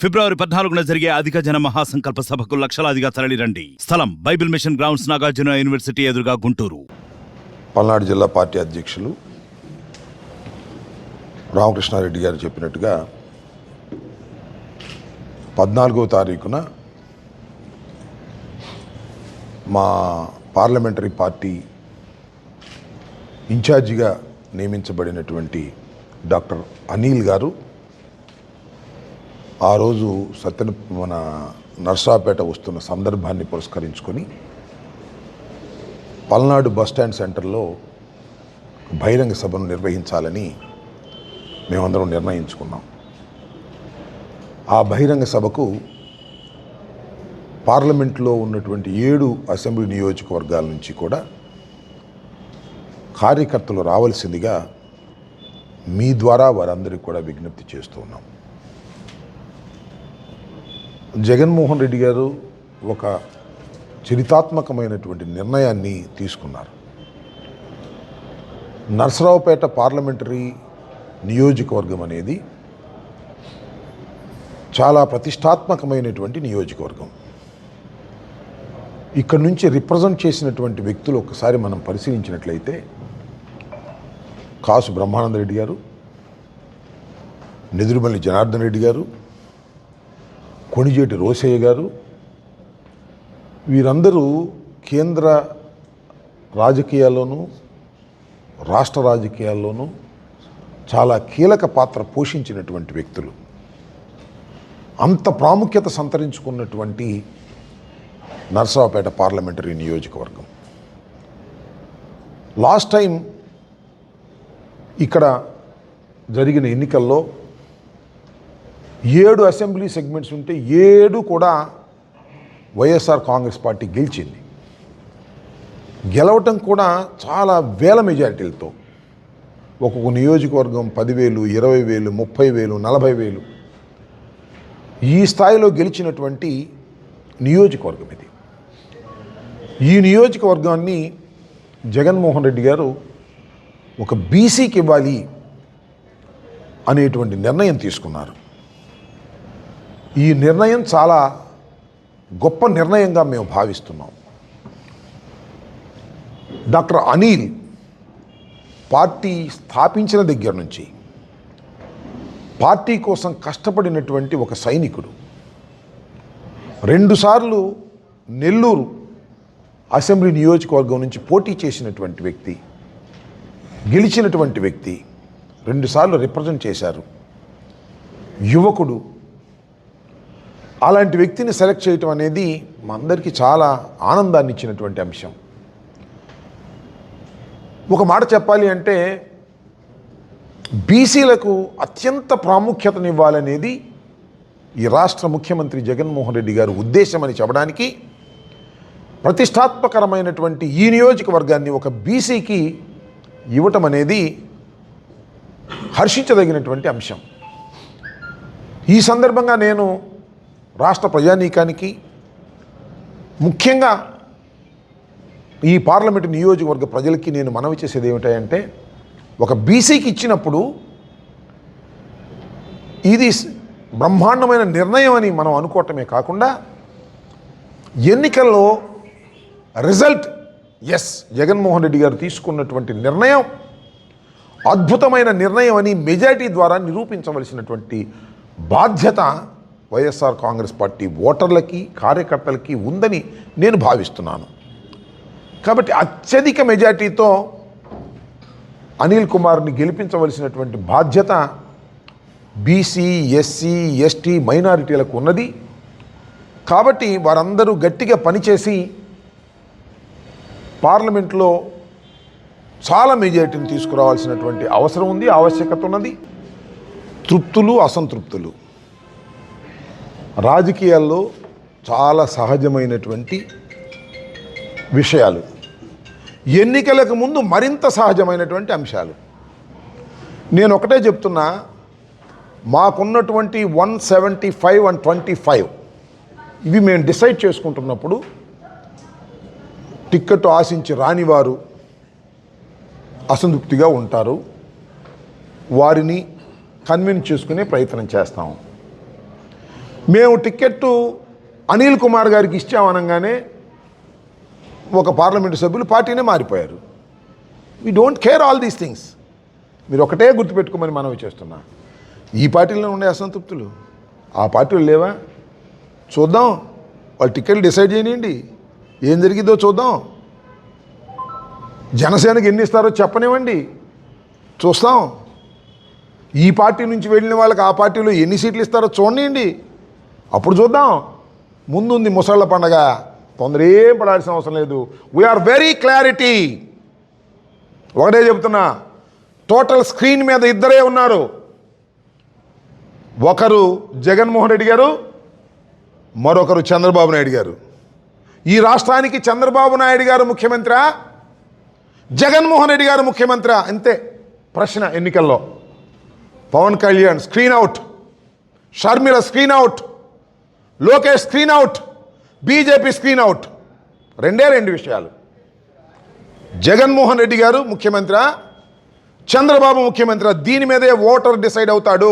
ఫిబ్రవరి 14న జరిగే అధిక జన మహాసంకల్ప సభకు లక్షలాదిగా తరలిరండి. స్థలం Bible mission grounds, Nagarjuna university ఎదురుగా, గుంటూరు. పల్నాడు జిల్లా పార్టీ అధ్యక్షులు రామకృష్ణారెడ్డి గారు చెప్పినట్టుగా 14వ తారీఖున మా పార్లమెంటరీ పార్టీ ఇన్ఛార్జిగా నియమించబడినటువంటి డాక్టర్ అనిల్ గారు ఆ రోజు మన నర్సరావుపేట వస్తున్న సందర్భాన్ని పురస్కరించుకొని పల్నాడు బస్టాండ్ సెంటర్లో బహిరంగ సభను నిర్వహించాలని మేమందరం నిర్ణయించుకున్నాం. ఆ బహిరంగ సభకు పార్లమెంట్లో ఉన్నటువంటి 7 అసెంబ్లీ నియోజకవర్గాల నుంచి కూడా కార్యకర్తలు రావాల్సిందిగా మీ ద్వారా వారందరికీ కూడా విజ్ఞప్తి చేస్తూ ఉన్నాం. జగన్మోహన్ రెడ్డి గారు ఒక చరితాత్మకమైనటువంటి నిర్ణయాన్ని తీసుకున్నారు. నర్సరావుపేట పార్లమెంటరీ నియోజకవర్గం అనేది చాలా ప్రతిష్టాత్మకమైనటువంటి నియోజకవర్గం. ఇక్కడ నుంచి రిప్రజెంట్ చేసినటువంటి వ్యక్తులు ఒకసారి మనం పరిశీలించినట్లయితే కాసు బ్రహ్మానంద రెడ్డి గారు, నెదురుమల్లి జనార్దన్ రెడ్డి గారు, కొణిజేటి రోసయ్య గారు, వీరందరూ కేంద్ర రాజకీయాల్లోనూ రాష్ట్ర రాజకీయాల్లోనూ చాలా కీలక పాత్ర పోషించినటువంటి వ్యక్తులు. అంత ప్రాముఖ్యత సంతరించుకున్నటువంటి నర్సరావుపేట పార్లమెంటరీ నియోజకవర్గం. లాస్ట్ టైం ఇక్కడ జరిగిన ఎన్నికల్లో 7 అసెంబ్లీ సెగ్మెంట్స్ ఉంటే 7 కూడా వైఎస్ఆర్ కాంగ్రెస్ పార్టీ గెలిచింది. గెలవటం కూడా చాలా వేల మెజారిటీలతో. ఒక్కొక్క నియోజకవర్గం 10,000, 20,000, 30,000, 40,000 ఈ స్థాయిలో గెలిచినటువంటి నియోజకవర్గం ఇది. ఈ నియోజకవర్గాన్ని జగన్మోహన్ రెడ్డి గారు ఒక బీసీకి ఇవ్వాలి అనేటువంటి నిర్ణయం తీసుకున్నారు. ఈ నిర్ణయం చాలా గొప్ప నిర్ణయంగా మేము భావిస్తున్నాం. డాక్టర్ అనిల్ పార్టీ స్థాపించిన దగ్గర నుంచి పార్టీ కోసం కష్టపడినటువంటి ఒక సైనికుడు. 2 సార్లు నెల్లూరు అసెంబ్లీ నియోజకవర్గం నుంచి పోటీ చేసినటువంటి వ్యక్తి, గెలిచినటువంటి వ్యక్తి, 2 సార్లు రిప్రజెంట్ చేశారు. యువకుడు. అలాంటి వ్యక్తిని సెలెక్ట్ చేయటం అనేది మా అందరికీ చాలా ఆనందాన్ని ఇచ్చినటువంటి అంశం. ఒక మాట చెప్పాలి అంటే బీసీలకు అత్యంత ప్రాముఖ్యతనివ్వాలనేది ఈ రాష్ట్ర ముఖ్యమంత్రి జగన్మోహన్ రెడ్డి గారి ఉద్దేశమని చెప్పడానికి ప్రతిష్టాత్మకరమైనటువంటి ఈ నియోజకవర్గాన్ని ఒక బీసీకి ఇవ్వటం అనేది హర్షించదగినటువంటి అంశం. ఈ సందర్భంగా నేను రాష్ట్ర ప్రజానీకానికి, ముఖ్యంగా ఈ పార్లమెంటు నియోజకవర్గ ప్రజలకి నేను మనవి చేసేది ఏమిటంటే, ఒక బీసీకి ఇచ్చినప్పుడు ఇది బ్రహ్మాండమైన నిర్ణయం అని మనం అనుకోవటమే కాకుండా ఎన్నికల్లో రిజల్ట్ జగన్మోహన్ రెడ్డి గారు తీసుకున్నటువంటి నిర్ణయం అద్భుతమైన నిర్ణయం అని మెజారిటీ ద్వారా నిరూపించవలసినటువంటి బాధ్యత వైఎస్ఆర్ కాంగ్రెస్ పార్టీ ఓటర్లకి, కార్యకర్తలకి ఉందని నేను భావిస్తున్నాను. కాబట్టి అత్యధిక మెజారిటీతో అనిల్ కుమార్ని గెలిపించవలసినటువంటి బాధ్యత బీసీ, ఎస్సీ, ఎస్టీ, మైనారిటీలకు ఉన్నది. కాబట్టి వారందరూ గట్టిగా పనిచేసి పార్లమెంట్లో చాలా మెజారిటీని తీసుకురావాల్సినటువంటి అవసరం ఉంది, ఆవశ్యకత ఉన్నది. తృప్తులు, అసంతృప్తులు రాజకీయాల్లో చాలా సహజమైనటువంటి విషయాలు. ఎన్నికలకు ముందు మరింత సహజమైనటువంటి అంశాలు. నేను ఒకటే చెప్తున్నా, మాకున్నటువంటి 175 and 25 ఇవి మేము డిసైడ్ చేసుకుంటున్నప్పుడు టిక్కెట్ ఆశించి రానివారు అసంతృప్తిగా ఉంటారు. వారిని కన్విన్స్ చేసుకునే ప్రయత్నం చేస్తాం. మేము టిక్కెట్టు అనిల్ కుమార్ గారికి ఇచ్చామనగానే ఒక పార్లమెంటు సభ్యులు పార్టీనే మారిపోయారు. We don't care all these things. మీరు ఒకటే గుర్తుపెట్టుకోమని మనవి చేస్తున్నా. ఈ పార్టీలో ఉండే అసంతృప్తులు ఆ పార్టీలు లేవా? చూద్దాం, వాళ్ళు టికెట్లు డిసైడ్ చేయనివ్వండి, ఏం జరిగిద్దో చూద్దాం. జనసేనకి ఎన్ని ఇస్తారో చెప్పనివ్వండి, చూస్తాం. ఈ పార్టీ నుంచి వెళ్ళిన వాళ్ళకి ఆ పార్టీలో ఎన్ని సీట్లు ఇస్తారో చూడండి, అప్పుడు చూద్దాం. ముందుంది ముసళ్ళ పండగ, తొందర ఏం పడాల్సిన అవసరం లేదు. We are very clarity. ఒకటే చెబుతున్నా, టోటల్ స్క్రీన్ మీద ఇద్దరే ఉన్నారు. ఒకరు జగన్మోహన్ రెడ్డి గారు, మరొకరు చంద్రబాబు నాయుడు గారు. ఈ రాష్ట్రానికి చంద్రబాబు నాయుడు గారు ముఖ్యమంత్రి, జగన్మోహన్ రెడ్డి గారు ముఖ్యమంత్రి, అంతే ప్రశ్న. ఎన్నికల్లో Pawan Kalyan screen out, Sharmila screen out, Lokesh screen out, BJP screen out. రెండు విషయాలు. జగన్మోహన్ రెడ్డి గారు ముఖ్యమంత్రి, చంద్రబాబు ముఖ్యమంత్రి. దీని మీదే ఓటర్ డిసైడ్ అవుతాడు.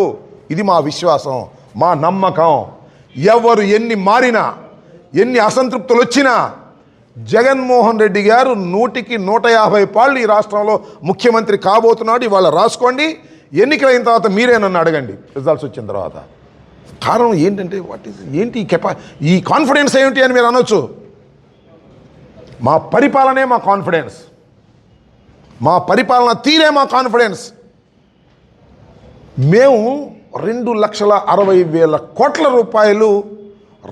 ఇది మా విశ్వాసం, మా నమ్మకం. ఎవరు ఎన్ని మారినా, ఎన్ని అసంతృప్తులు వచ్చినా జగన్మోహన్ రెడ్డి గారు 100కి 150 పాళ్ళు ఈ రాష్ట్రంలో ముఖ్యమంత్రి కాబోతున్నాడు. ఇవాళ రాసుకోండి. ఎన్నికలైన తర్వాత మీరే నన్ను అడగండి రిజల్ట్స్ వచ్చిన తర్వాత. కారణం ఏంటంటే ఏంటి ఈ కాన్ఫిడెన్స్ ఏమిటి అని మీరు అనొచ్చు. మా పరిపాలనే మా కాన్ఫిడెన్స్, మా పరిపాలన తీరే మా కాన్ఫిడెన్స్. మేము 2,60,000 కోట్ల రూపాయలు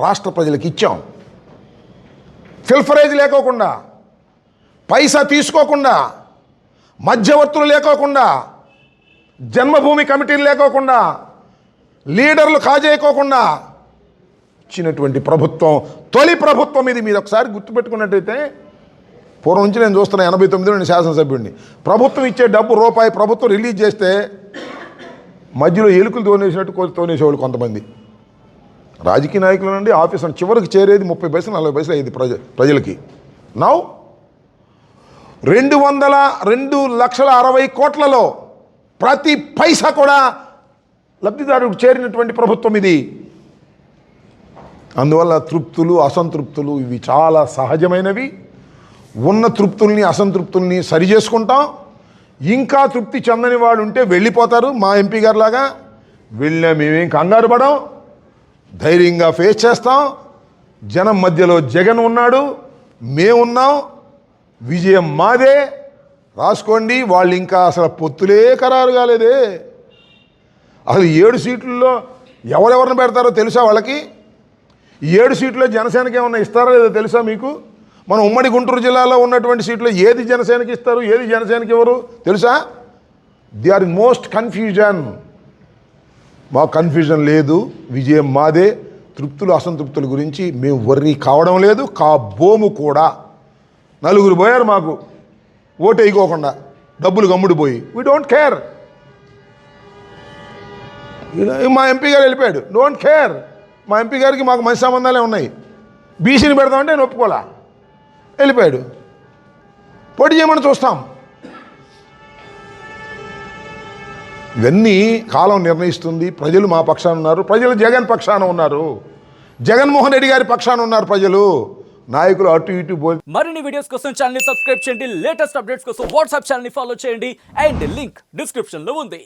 రాష్ట్ర ప్రజలకు ఇచ్చాం. ఫిల్ఫరేజ్ లేకోకుండా, పైసా తీసుకోకుండా, మధ్యవర్తులు లేకోకుండా, జన్మభూమి కమిటీలు లేకోకుండా, లీడర్లు కాజేయకోకుండా ఇచ్చినటువంటి ప్రభుత్వం, తొలి ప్రభుత్వం ఇది. మీరు ఒకసారి గుర్తుపెట్టుకున్నట్టయితే, పూర్వం నుంచి నేను చూస్తున్నా, 89లో నేను శాసనసభ్యుడిని. ప్రభుత్వం ఇచ్చే డబ్బు రూపాయి ప్రభుత్వం రిలీజ్ చేస్తే మధ్యలో ఎలుకలు తోనేసినట్టు తోనేసేవాళ్ళు కొంతమంది రాజకీయ నాయకుల నుండి ఆఫీసర్. చివరికి చేరేది 30 పైసలు 40 పైసలు అయ్యేది ప్రజలకి. నౌ 2,60,000 కోట్లలో ప్రతి పైసా కూడా లబ్ధిదారుడికి చేరినటువంటి ప్రభుత్వం ఇది. అందువల్ల తృప్తులు అసంతృప్తులు ఇవి చాలా సహజమైనవి. ఉన్న తృప్తుల్ని అసంతృప్తుల్ని సరి చేసుకుంటాం. ఇంకా తృప్తి చెందని వాడు ఉంటే వెళ్ళిపోతారు. మా ఎంపీ గారు లాగా వెళ్ళినా మేమేం కంగారు పడం, ధైర్యంగా ఫేస్ చేస్తాం. జనం మధ్యలో జగన్ ఉన్నాడు, మేమున్నాం, విజయం మాదే. రాసుకోండి. వాళ్ళు ఇంకా అసలు పొత్తులే ఖరారు కాలేదే. అసలు 7 సీట్లలో ఎవరెవరిని పెడతారో తెలుసా వాళ్ళకి? 7 సీట్లో జనసేనకి ఏమన్నా ఇస్తారో లేదో తెలుసా మీకు? మన ఉమ్మడి గుంటూరు జిల్లాలో ఉన్నటువంటి సీట్లో ఏది జనసేనకి ఇస్తారు, ఏది జనసేనకి ఎవరు తెలుసా? They are in most confusion. మా కన్ఫ్యూజన్ లేదు, విజయం మాదే. తృప్తులు అసంతృప్తుల గురించి మేము వర్రీ కావడం లేదు, కాబోము కూడా. 4 పోయారు మాకు ఓటు వేయకోకుండా, డబ్బులు గమ్ముడిపోయి. We don't care. మా ఎంపీ గారు వెళ్ళిపోయాడు, డోంట్ కేర్. మా ఎంపీ గారికి మాకు మంచి సంబంధాలే ఉన్నాయి. బీసీని పెడతామంటే నేను ఒప్పుకోలే, వెళ్ళిపోయాడు. పోటీ చేయమని చూస్తాం. ఇవన్నీ కాలం నిర్ణయిస్తుంది. ప్రజలు మా పక్షాన ఉన్నారు, ప్రజలు జగన్ పక్షాన ఉన్నారు, జగన్మోహన్ రెడ్డి గారి పక్షాన ఉన్నారు ప్రజలు. నాయకులు అటు ఇటు పోయి. మరిన్ని వీడియోస్ కోసం ఛానల్ ని సబ్స్క్రైబ్ చేయండి. లేటెస్ట్ అప్డేట్స్ కోసం వాట్సాప్ ఛానల్ ని ఫాలో చేయండి. అండ్ లింక్ డిస్క్రిప్షన్ లో ఉంది.